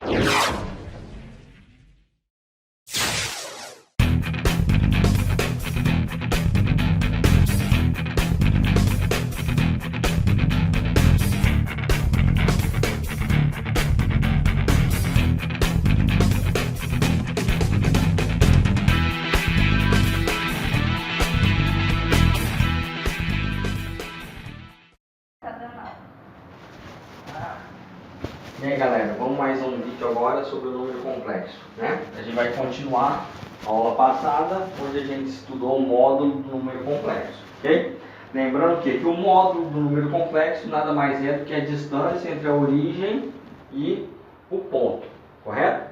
E aí galera, vamos mais um vídeo agora sobre o número complexo, né? A gente vai continuar a aula passada, onde a gente estudou o módulo do número complexo, ok? Lembrando que o módulo do número complexo nada mais é do que a distância entre a origem e o ponto, correto?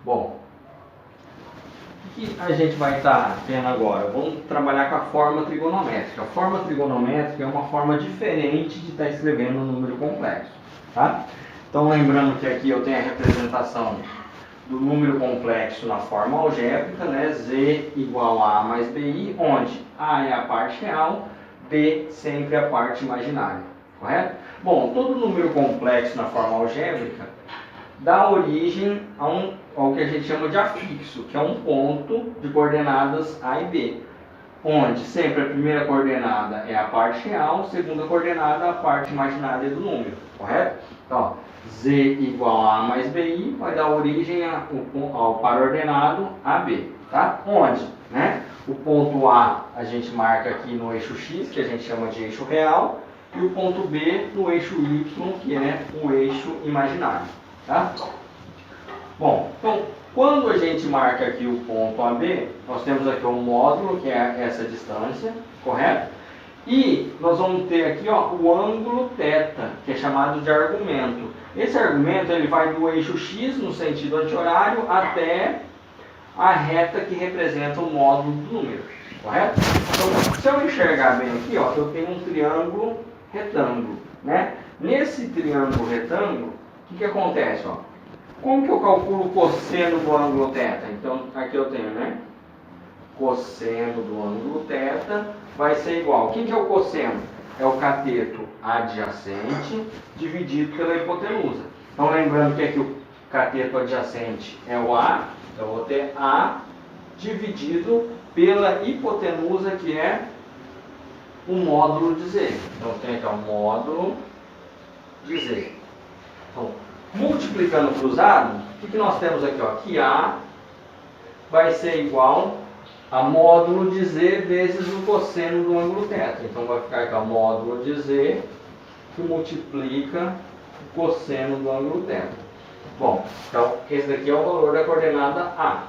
Bom, o que a gente vai estar vendo agora? Vamos trabalhar com a forma trigonométrica. A forma trigonométrica é uma forma diferente de estar escrevendo um número complexo, tá? Então, lembrando que aqui eu tenho a representação do número complexo na forma algébrica, né? Z igual a mais BI, onde A é a parte real, B sempre é a parte imaginária, correto? Bom, todo número complexo na forma algébrica dá origem ao que a gente chama de afixo, que é um ponto de coordenadas A e B, onde sempre a primeira coordenada é a parte real, a segunda coordenada é a parte imaginária do número, correto? Então, Z igual a mais BI vai dar origem ao par ordenado AB, tá? Onde, né? O ponto A gente marca aqui no eixo X, que a gente chama de eixo real, e o ponto B no eixo Y, que é o eixo imaginário, tá? Bom, então, quando a gente marca aqui o ponto AB, nós temos aqui um módulo, que é essa distância, correto? E nós vamos ter aqui, ó, o ângulo θ, que é chamado de argumento. Esse argumento ele vai do eixo X, no sentido anti-horário, até a reta que representa o módulo do número, correto? Então, se eu enxergar bem aqui, ó, eu tenho um triângulo retângulo, né? Nesse triângulo retângulo, o que acontece, ó? Como que eu calculo o cosseno do ângulo θ? Então, aqui eu tenho, né? Cosseno do ângulo θ vai ser igual. O que é o cosseno? É o cateto adjacente dividido pela hipotenusa. Então, lembrando que aqui o cateto adjacente é o A, então eu vou ter A dividido pela hipotenusa, que é o módulo de Z. Então, tem aqui o módulo de Z. Então, multiplicando cruzado, o que nós temos aqui? Ó? Que A vai ser igual a módulo de Z vezes o cosseno do ângulo θ. Então vai ficar aqui o módulo de Z que multiplica o cosseno do ângulo θ. Bom, então esse daqui é o valor da coordenada A.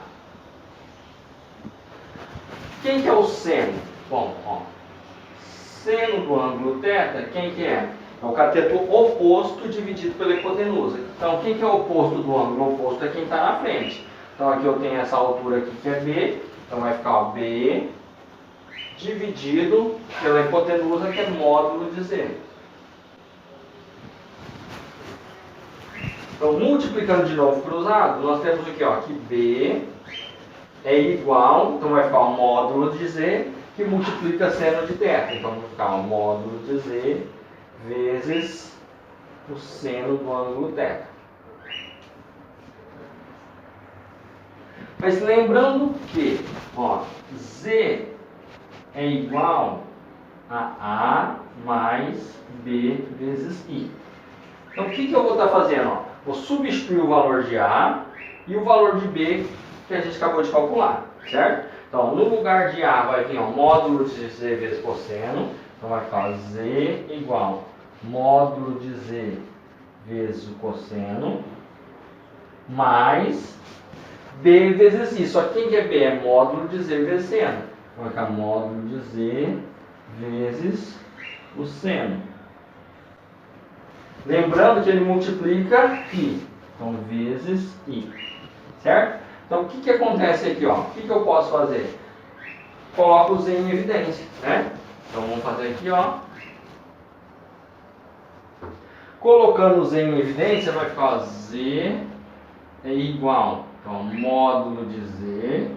Quem que é o seno? Bom, ó, seno do ângulo θ, quem que é? É o cateto oposto dividido pela hipotenusa. Então, quem que é o oposto do ângulo? O oposto é quem está na frente. Então, aqui eu tenho essa altura aqui que é B. Então, vai ficar o B dividido pela hipotenusa, que é módulo de Z. Então, multiplicando de novo cruzado, nós temos aqui, ó, que B é igual, então vai ficar o módulo de Z, que multiplica seno de θ. Então, vai ficar o módulo de Z vezes o seno do ângulo θ. Mas lembrando que, ó, Z é igual a A mais B vezes I. Então o que eu vou estar fazendo? Ó? Vou substituir o valor de A e o valor de B que a gente acabou de calcular, certo? Então no lugar de A vai vir o módulo de Z vezes cosseno. Então vai ficar Z igual módulo de Z vezes o cosseno mais B vezes I. Só que quem que é B? É módulo de Z vezes seno. Então vai ficar módulo de Z vezes o seno. Lembrando que ele multiplica I. Então vezes I. Certo? Então o que acontece aqui? Ó? O que eu posso fazer? Coloco o Z em evidência, né? Então vamos fazer aqui, ó. Colocando o Z em evidência, vai ficar, ó, Z é igual, então, módulo de Z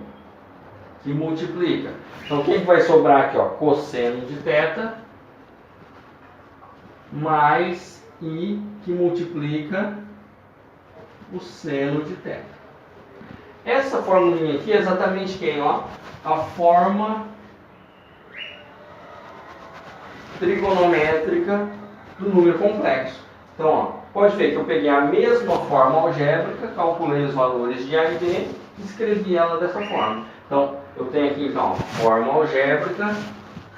que multiplica. Então o que vai sobrar aqui? Ó? Cosseno de θ mais I que multiplica o seno de θ. Essa formulinha aqui é exatamente quem? Ó, a forma trigonométrica do número complexo. Então, ó, pode ver que eu peguei a mesma forma algébrica, calculei os valores de A e B e escrevi ela dessa forma. Então, eu tenho aqui então forma algébrica,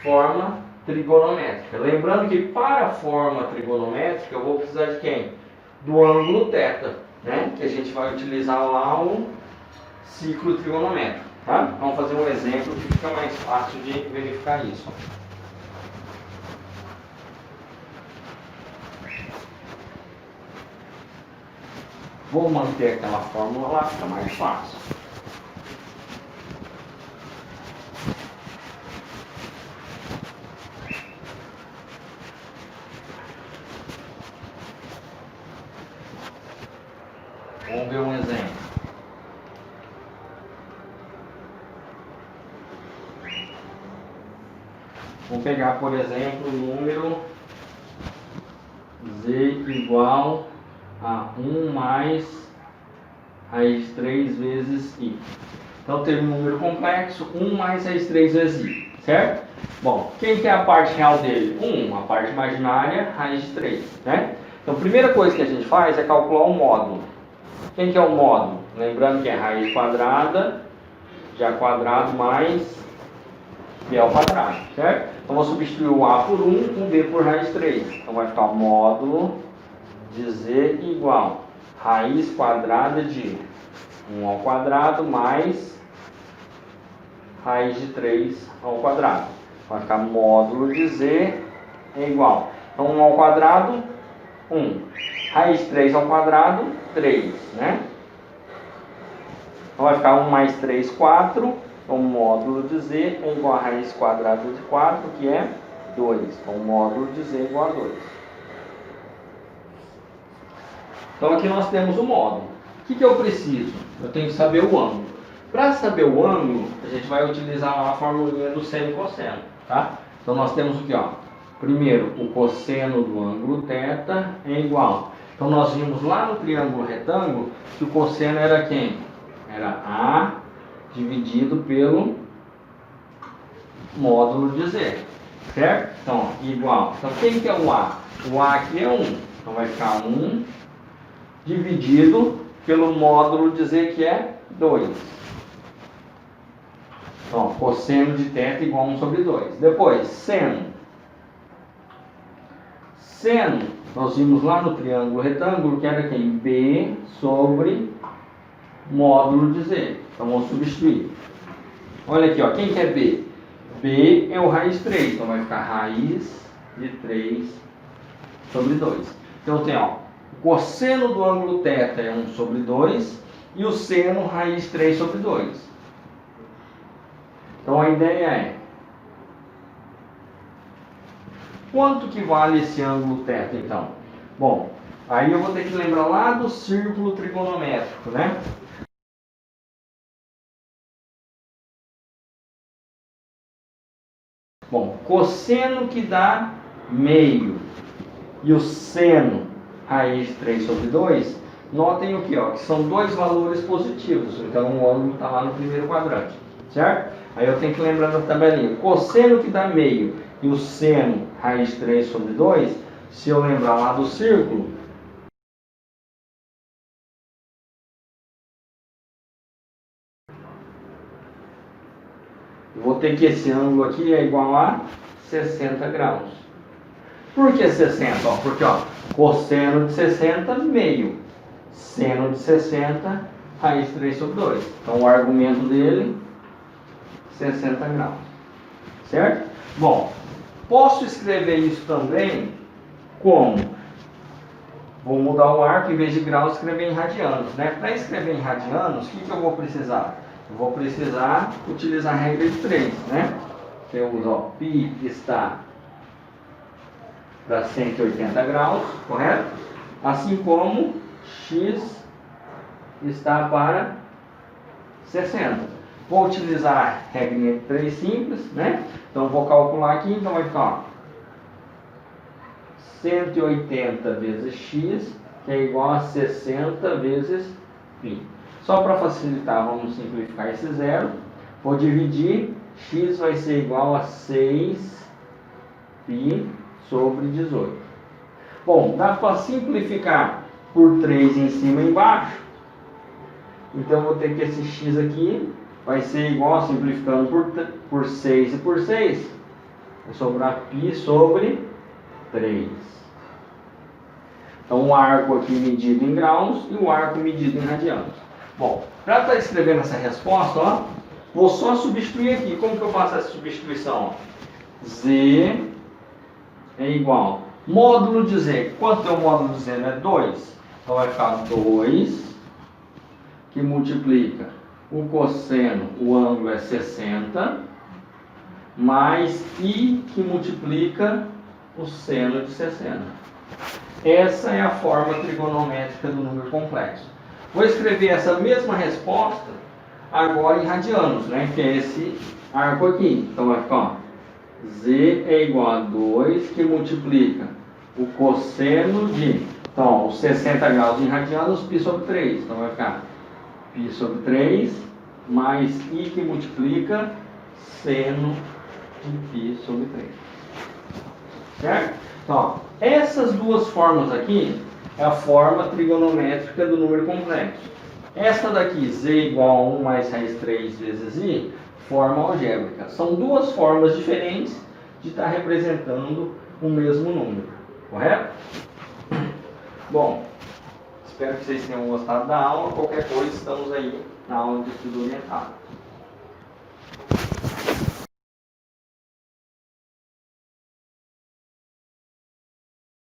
forma trigonométrica. Lembrando que para a forma trigonométrica eu vou precisar de quem? Do ângulo θ, né? Que a gente vai utilizar lá o ciclo trigonométrico. Tá? Vamos fazer um exemplo que fica mais fácil de verificar isso. Vou manter aquela fórmula lá, fica mais fácil. Vamos ver um exemplo. Vou pegar, por exemplo, o número z igual a 1 mais raiz de 3 vezes i. Então, tem um número complexo, 1 mais raiz de 3 vezes i, certo? Bom, quem que é a parte real dele? 1, a parte imaginária, raiz de 3, né? Então, a primeira coisa que a gente faz é calcular o módulo. Quem que é o módulo? Lembrando que é raiz quadrada de a quadrado mais b ao quadrado, certo? Então, vou substituir o a por 1 com b por raiz de 3. Então, vai ficar o módulo de z igual raiz quadrada de 1 ao quadrado mais raiz de 3 ao quadrado. Vai ficar módulo de z é igual. Então, 1 ao quadrado, 1. Raiz de 3 ao quadrado, 3, né? Então, vai ficar 1 mais 3, 4. Então, módulo de z é igual a raiz quadrada de 4, que é 2. Então, módulo de z é igual a 2. Então, aqui nós temos o módulo. O que eu preciso? Eu tenho que saber o ângulo. Para saber o ângulo, a gente vai utilizar lá a formulinha do seno e cosseno, tá? Então, nós temos aqui, ó. Primeiro, o cosseno do ângulo θ é igual. Então, nós vimos lá no triângulo retângulo que o cosseno era quem? Era A dividido pelo módulo de Z, certo? Então, ó, igual. Então, quem que é o A? O A aqui é 1. Então, vai ficar 1 dividido pelo módulo de Z, que é 2. Então, cosseno de θ igual a 1 sobre 2. Depois, seno. Seno, nós vimos lá no triângulo retângulo que era quem? B sobre módulo de Z. Então, vamos substituir. Olha aqui, ó, quem que é B? B é o raiz 3. Então, vai ficar raiz de 3 sobre 2. Então, tem, ó, o cosseno do ângulo θ é 1 sobre 2 e o seno raiz 3 sobre 2. Então, a ideia é quanto que vale esse ângulo θ, então? Bom, aí eu vou ter que lembrar lá do círculo trigonométrico, né? Bom, cosseno que dá meio e o seno raiz de 3 sobre 2, notem aqui, ó, que são dois valores positivos, então o ângulo está lá no primeiro quadrante, certo? Aí eu tenho que lembrar da tabelinha, cosseno que dá meio e o seno raiz de 3 sobre 2, se eu lembrar lá do círculo, eu vou ter que esse ângulo aqui é igual a 60 graus. Por que 60? Ó, porque, ó, cosseno de 60, meio. Seno de 60, raiz de 3 sobre 2. Então, o argumento dele, 60 graus. Certo? Bom, posso escrever isso também como? Vou mudar o arco, em vez de graus, escrever em radianos, né? Para escrever em radianos, o que eu vou precisar? Eu vou precisar utilizar a regra de 3, né? Eu uso, ó, π está para 180 graus, correto? Assim como x está para 60. Vou utilizar a regra de 3 simples, né? Então, vou calcular aqui, então vai ficar, ó, 180 vezes x que é igual a 60 vezes π. Só para facilitar, vamos simplificar esse zero. Vou dividir, x vai ser igual a 6π sobre 18. Bom, dá para simplificar por 3 em cima e embaixo. Então, vou ter que esse x aqui vai ser igual, simplificando por 6 e por 6, vai sobrar π sobre 3. Então, o arco aqui medido em graus e o arco medido em radianos. Bom, para estar escrevendo essa resposta, ó, vou só substituir aqui. Como que eu faço essa substituição? Z é igual. Módulo de Z. Quanto é o módulo de Z? É 2. Então vai ficar 2 que multiplica o cosseno, o ângulo é 60, mais I que multiplica o seno de 60. Essa é a forma trigonométrica do número complexo. Vou escrever essa mesma resposta agora em radianos, né? Que é esse arco aqui. Então vai ficar, ó, Z é igual a 2 que multiplica o cosseno de, então, os 60 graus em radianos, π sobre 3. Então vai ficar π sobre 3 mais I que multiplica seno de π sobre 3. Certo? Então, ó, essas duas formas aqui é a forma trigonométrica do número complexo. Essa daqui, z igual a 1 mais raiz 3 vezes i, forma algébrica. São duas formas diferentes de estar representando o mesmo número. Correto? Bom, espero que vocês tenham gostado da aula. Qualquer coisa, estamos aí na aula de estudo orientado.